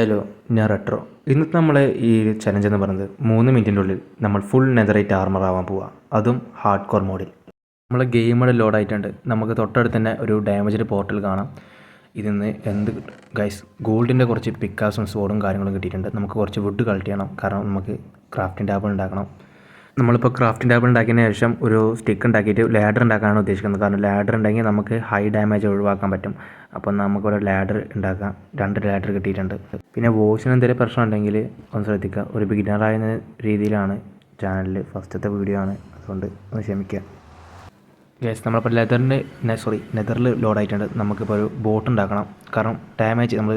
Hello, ഞാൻ retro. ഇന്നത്തെ നമ്മളെ ഈ ചലഞ്ച് എന്ന് പറയുന്നത് 3 മിനിറ്റിൻ്റെ ഉള്ളിൽ നമ്മൾ ഫുൾ നെതറൈറ്റ് ആർമർ ആവാൻ പോവുക, അതും ഹാർഡ് കോർ മോഡിൽ. നമ്മളെ ഗെയിം ഇവിടെ ലോഡ് ആയിട്ടുണ്ട്. നമുക്ക് തൊട്ടടുത്ത് തന്നെ ഒരു ഡാമേജ്ഡ് പോർട്ടൽ കാണാം. ഇതിന്ന് എന്ത് ഗൈസ്, ഗോൾഡിൻ്റെ കുറച്ച് പിക്കാസും സ്വോർഡും കാര്യങ്ങളും കിട്ടിയിട്ടുണ്ട്. നമുക്ക് കുറച്ച് വുഡ് കളക്ട് ചെയ്യണം, കാരണം നമുക്ക് ക്രാഫ്റ്റിംഗ് ടേബിൾ ഉണ്ടാക്കണം. നമ്മളിപ്പോൾ ക്രാഫ്റ്റിംഗ് ടേബിൾ ഉണ്ടാക്കിയതിന് ശേഷം ഒരു സ്റ്റിക്ക് ഉണ്ടാക്കിയിട്ട് ലാഡർ ഉണ്ടാക്കാനാണ് ഉദ്ദേശിക്കുന്നത്. കാരണം ലാഡർ ഉണ്ടെങ്കിൽ നമുക്ക് ഹൈ ഡാമേജ് ഒഴിവാക്കാൻ പറ്റും. അപ്പം നമുക്കൊരു ലാഡർ ഉണ്ടാക്കാം. 2 ലാഡർ കിട്ടിയിട്ടുണ്ട്. പിന്നെ വോയിസിന് എന്തെങ്കിലും പ്രശ്നം ഉണ്ടെങ്കിൽ ഒന്ന് ശ്രദ്ധിക്കുക. ഒരു ബിഗിനറായ രീതിയിലാണ് ചാനലിൽ ഫസ്റ്റത്തെ വീഡിയോ ആണ്, അതുകൊണ്ട് ഒന്ന് ക്ഷമിക്കുക. യെസ്, നമ്മളിപ്പോൾ നെതറിൽ ലോഡായിട്ടുണ്ട്. നമുക്കിപ്പോൾ ഒരു ബോട്ട് ഉണ്ടാക്കണം. കാരണം ഡാമേജ് നമ്മൾ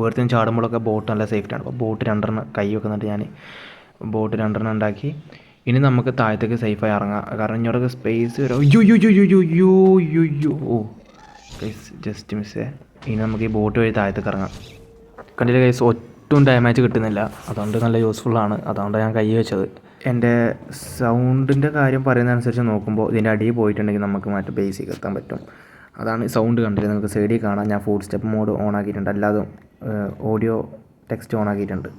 ഉയർത്തിന് ചാടുമ്പോഴൊക്കെ ബോട്ട് നല്ല സേഫ്റ്റിയാണ്. അപ്പോൾ ബോട്ട് 2 കൈ വെക്കുന്നുണ്ട്. ഞാൻ ബോട്ട് 2 ഉണ്ടാക്കി. ഇനി നമുക്ക് താഴത്തേക്ക് സേഫായി ഇറങ്ങാം. കാരണം ഇങ്ങോട്ടൊക്കെ സ്പേസ് വരും. ഓ ഗൈസ്, ജസ്റ്റ് മിസ്സേ. ഇനി നമുക്ക് ഈ ബോട്ട് വഴി താഴത്തേക്ക് ഇറങ്ങാം. കണ്ടില്ല ഗൈസ്, ഒട്ടും ഡാമേജ് കിട്ടുന്നില്ല. അതുകൊണ്ട് നല്ല യൂസ്ഫുള്ളാണ്. അതുകൊണ്ടാണ് ഞാൻ കൈ വെച്ചത്. എൻ്റെ സൗണ്ടിൻ്റെ കാര്യം പറയുന്നതനുസരിച്ച് നോക്കുമ്പോൾ ഇതിൻ്റെ അടിയിൽ പോയിട്ടുണ്ടെങ്കിൽ നമുക്ക് മറ്റേ ബേസിക്ക് എത്താൻ പറ്റും. അതാണ് സൗണ്ട് കണ്ടില്ല. നമുക്ക് സൈഡിൽ കാണാം. ഞാൻ ഫുഡ് സ്റ്റെപ്പ് മോഡ് ഓൺ ആക്കിയിട്ടുണ്ട്. അല്ലാതെ ഓഡിയോ ടെക്സ്റ്റ് ഓൺ ആക്കിയിട്ടുണ്ട്.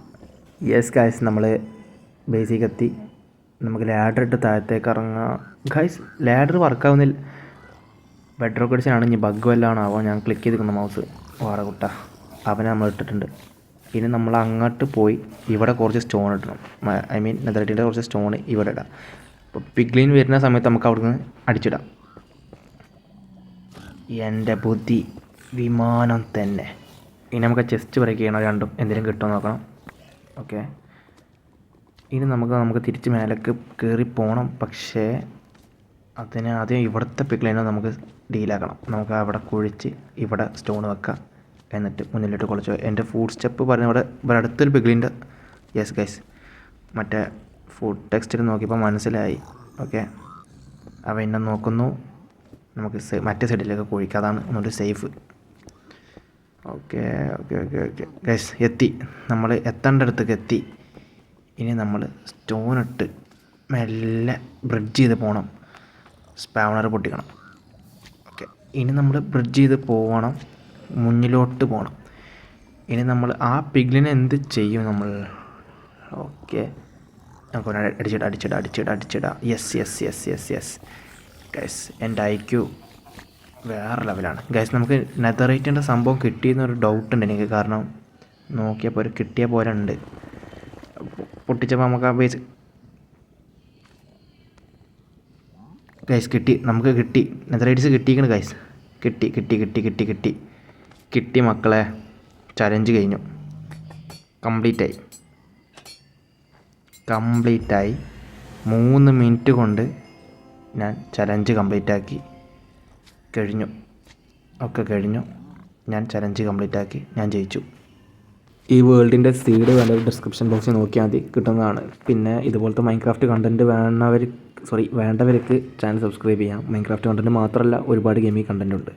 യെസ് ഗൈസ്, നമ്മൾ ബേസിക്ക് എത്തി. നമുക്ക് ലാഡർ ഇട്ട് താഴത്തേക്ക് ഇറങ്ങാം. ഗൈസ്, ലാഡർ വർക്കാവുന്നില്ല. ബെഡ് റോക്ക് അടിച്ചാണ്. ഇനി ബഗ് വല്ലതാണ് ആവാം. ഞാൻ ക്ലിക്ക് ചെയ്തിരിക്കുന്ന മൗസ് വാറകുട്ട അവനെ നമ്മൾ ഇട്ടിട്ടുണ്ട്. ഇനി നമ്മൾ അങ്ങോട്ട് പോയി ഇവിടെ കുറച്ച് സ്റ്റോൺ ഇടണം. നെതറിറ്റിൻ്റെ കുറച്ച് സ്റ്റോൺ ഇവിടെ ഇടാം. അപ്പോൾ പിഗ്ലിൻ വരുന്ന സമയത്ത് നമുക്ക് അവിടുന്ന് അടിച്ചിടാം. എൻ്റെ ബുദ്ധി വിമാനം തന്നെ. ഇനി നമുക്ക് ചെസ്റ്റ് ബ്രേക്ക് ചെയ്യണം. രണ്ടും എന്തെങ്കിലും കിട്ടുമോ നോക്കണം. ഓക്കെ, ഇനി നമുക്ക് തിരിച്ച് മേലേക്ക് കയറി പോകണം. പക്ഷേ അതിന് ആദ്യം ഇവിടുത്തെ പിഗ്ലിനെ നമുക്ക് ഡീലാക്കണം. നമുക്ക് അവിടെ കുഴിച്ച് ഇവിടെ സ്റ്റോൺ വെക്കാം. എന്നിട്ട് മുന്നിലോട്ട് കുളച്ച് എൻ്റെ ഫുഡ് സ്റ്റെപ്പ് പറഞ്ഞ ഇവിടെ അടുത്തൊരു പിഗ്ലിൻ്റെ. യെസ് ഗൈസ്, മറ്റേ ഫുഡ് ടെക്സ്റ്റിൽ നോക്കിയപ്പോൾ മനസ്സിലായി. ഓക്കെ, അവ എന്നെ നോക്കുന്നു. നമുക്ക് മറ്റേ സൈഡിലേക്ക് കുഴിക്കാം. അതാണ് ഒന്നുകൂടി safe. Okay okay okay okay guys, എത്തി. നമ്മൾ എത്തേണ്ട അടുത്തേക്ക് എത്തി. ഇനി നമ്മൾ സ്റ്റോൺ ഇട്ട് മെല്ലെ ബ്രിഡ്ജ് ചെയ്ത് പോകണം. സ്പാവണർ പൊട്ടിക്കണം. ഓക്കെ, ഇനി നമ്മൾ ബ്രിഡ്ജ് ചെയ്ത് പോകണം. മുന്നിലോട്ട് പോകണം. ഇനി നമ്മൾ ആ പിഗ്ലിനെ എന്ത് ചെയ്യും നമ്മൾ? ഓക്കെ, നമുക്ക് അടിച്ചിടാം. Yes yes yes yes yes guys, എൻ്റെ IQ വേറെ ലെവലാണ്. ഗൈസ്, നമുക്ക് നെതറൈറ്റിൻ്റെ സംഭവം കിട്ടിയെന്നൊരു ഡൗട്ട് ഉണ്ട് എനിക്ക്. കാരണം നോക്കിയപ്പോൾ ഒരു കിട്ടിയ പോലെ ഉണ്ട്. പൊട്ടിച്ചപ്പോൾ നമുക്ക് ആ ബേസ് ഗൈസ് നമുക്ക് കിട്ടി. നെതറൈറ്റ്സ് കിട്ടിയിരിക്കണം ഗൈസ്. കിട്ടി മക്കളെ. ചലഞ്ച് കഴിഞ്ഞു. കംപ്ലീറ്റായി 3 മിനിറ്റ് കൊണ്ട് ഞാൻ ചലഞ്ച് കംപ്ലീറ്റാക്കി കഴിഞ്ഞു. ഞാൻ ചലഞ്ച് കംപ്ലീറ്റാക്കി. ഞാൻ ജയിച്ചു. ഈ വേൾഡിൻ്റെ സീഡ് വേണ്ട ഡിസ്ക്രിപ്ഷൻ ബോക്സിൽ നോക്കിയാൽ മതി, കിട്ടുന്നതാണ്. പിന്നെ ഇതുപോലത്തെ മൈൻക്രാഫ്റ്റ് കണ്ടൻറ്റ് വേണ്ടവർക്ക് ചാനൽ സബ്സ്ക്രൈബ് ചെയ്യാം. മൈൻക്രാഫ്റ്റ് കണ്ടൻറ്റ് മാത്രമല്ല, ഒരുപാട് ഗെയിമിംഗ് കണ്ടൻറ്റ് ഉണ്ട്.